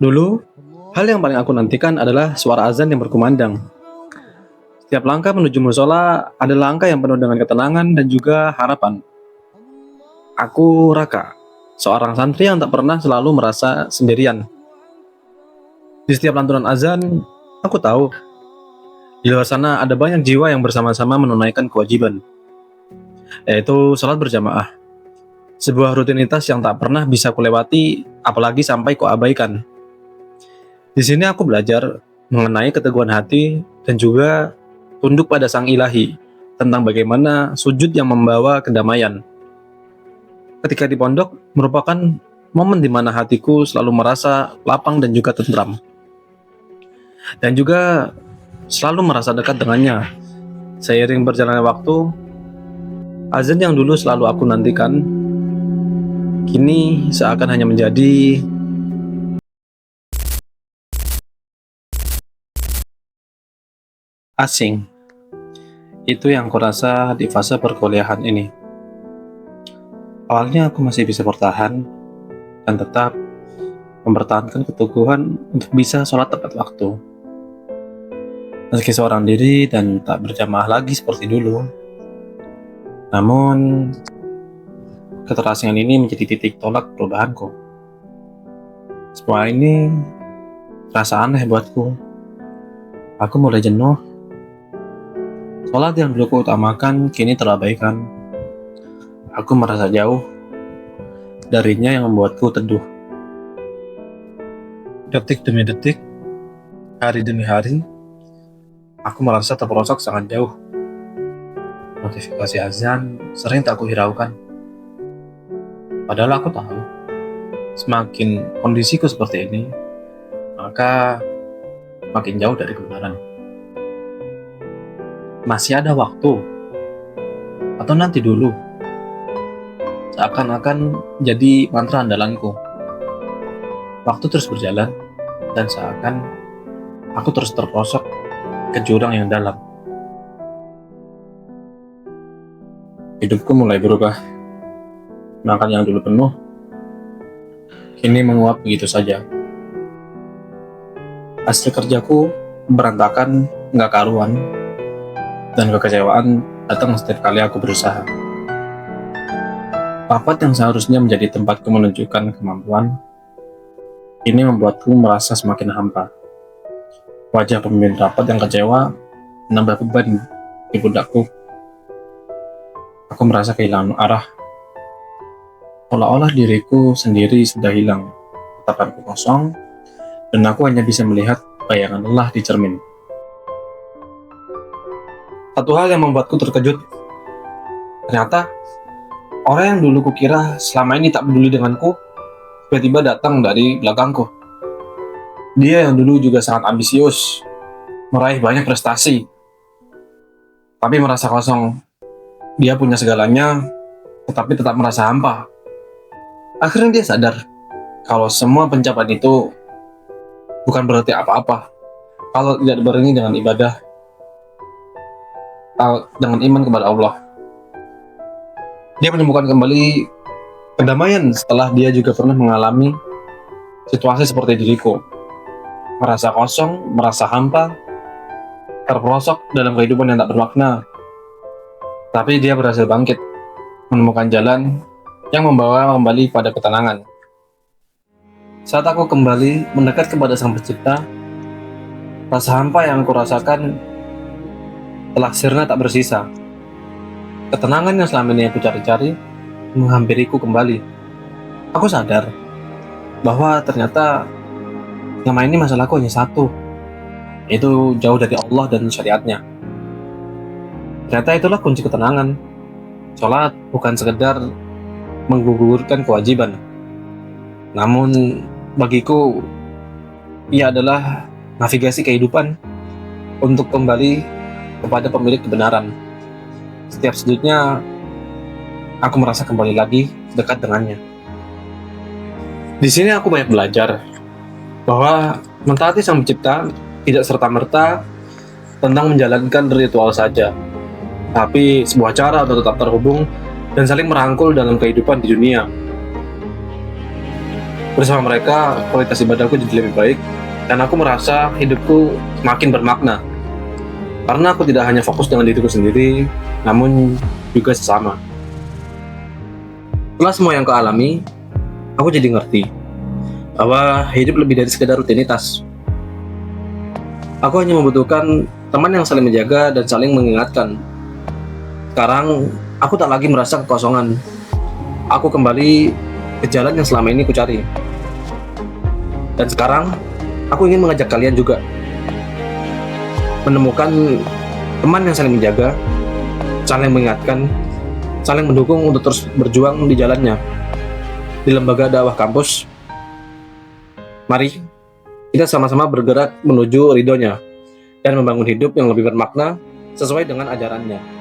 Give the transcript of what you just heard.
Dulu, hal yang paling aku nantikan adalah suara azan yang berkumandang. Setiap langkah menuju musola ada langkah yang penuh dengan ketenangan dan juga harapan. Aku Raka, seorang santri yang tak pernah selalu merasa sendirian. Di setiap lantunan azan, aku tahu di luar sana ada banyak jiwa yang bersama-sama menunaikan kewajiban, yaitu sholat berjamaah. Sebuah rutinitas yang tak pernah bisa kulewati, apalagi sampai kuabaikan. Di sini aku belajar mengenai keteguhan hati dan juga tunduk pada Sang Ilahi tentang bagaimana sujud yang membawa kedamaian. Ketika di pondok merupakan momen di mana hatiku selalu merasa lapang dan juga tentram. Dan juga selalu merasa dekat dengannya. Seiring berjalannya waktu, azan yang dulu selalu aku nantikan, kini seakan hanya menjadi asing. Itu yang kurasa di fase perkuliahan ini. Awalnya aku masih bisa bertahan dan tetap mempertahankan keteguhan untuk bisa sholat tepat waktu. Meski seorang diri dan tak berjamaah lagi seperti dulu. Namun, keterasingan ini menjadi titik tolak perubahanku. Semua ini terasa aneh buatku. Aku mulai jenuh. Sholat yang dulu kuutamakan kini terabaikan. Aku merasa jauh darinya yang membuatku teduh. Detik demi detik, hari demi hari, aku merasa terperosok sangat jauh. Notifikasi azan sering tak kuhiraukan. Padahal aku tahu, semakin kondisiku seperti ini, maka makin jauh dari kebenaran. Masih ada waktu, atau nanti dulu. Seakan-akan jadi mantra andalanku. Waktu terus berjalan, dan seakan aku terus terperosok ke jurang yang dalam. Hidupku mulai berubah. Makan yang dulu penuh, kini menguap begitu saja. Hasil kerjaku berantakan, nggak karuan, dan kekecewaan datang setiap kali aku berusaha. Rapat yang seharusnya menjadi tempatku menunjukkan kemampuan, ini membuatku merasa semakin hampa. Wajah pemimpin rapat yang kecewa menambah beban di pundakku. Aku merasa kehilangan arah. Seolah-olah diriku sendiri sudah hilang. Tatapanku kosong, dan aku hanya bisa melihat bayangan lelah di cermin. Satu hal yang membuatku terkejut, ternyata orang yang dulu kukira selama ini tak peduli denganku, tiba-tiba datang dari belakangku. Dia yang dulu juga sangat ambisius, meraih banyak prestasi, tapi merasa kosong. Dia punya segalanya, tetapi tetap merasa hampa. Akhirnya dia sadar kalau semua pencapaian itu bukan berarti apa-apa kalau tidak dibarengi dengan ibadah, dengan iman kepada Allah. Dia menemukan kembali kedamaian setelah dia juga pernah mengalami situasi seperti diriku. Merasa kosong, merasa hampa, terperosok dalam kehidupan yang tak bermakna. Tapi dia berhasil bangkit, menemukan jalan yang membawa kembali pada ketenangan. Saat aku kembali mendekat kepada Sang Pencipta, rasa hampa yang kurasakan telah sirna tak bersisa. Ketenangan yang selama ini aku cari-cari menghampiriku kembali. Aku sadar bahwa ternyata selama ini masalahku hanya satu, yaitu jauh dari Allah dan syariatnya. Ternyata itulah kunci ketenangan. Sholat bukan sekedar menggugurkan kewajiban, namun bagiku ia adalah navigasi kehidupan untuk kembali kepada pemilik kebenaran. Setiap sudutnya aku merasa kembali lagi dekat dengannya. Di sini aku banyak belajar bahwa mentaati Sang Pencipta tidak serta-merta tentang menjalankan ritual saja, tapi sebuah cara untuk tetap terhubung dan saling merangkul dalam kehidupan di dunia. Bersama mereka, kualitas ibadahku jadi lebih baik, dan aku merasa hidupku semakin bermakna. Karena aku tidak hanya fokus dengan diriku sendiri, namun juga sesama. Setelah semua yang kualami, aku jadi ngerti bahwa hidup lebih dari sekedar rutinitas. Aku hanya membutuhkan teman yang saling menjaga dan saling mengingatkan. Sekarang, aku tak lagi merasa kekosongan. Aku kembali ke jalan yang selama ini ku cari. Dan sekarang, aku ingin mengajak kalian juga menemukan teman yang saling menjaga, saling mengingatkan, saling mendukung untuk terus berjuang di jalannya. Di lembaga dakwah kampus, mari kita sama-sama bergerak menuju ridhonya dan membangun hidup yang lebih bermakna sesuai dengan ajarannya.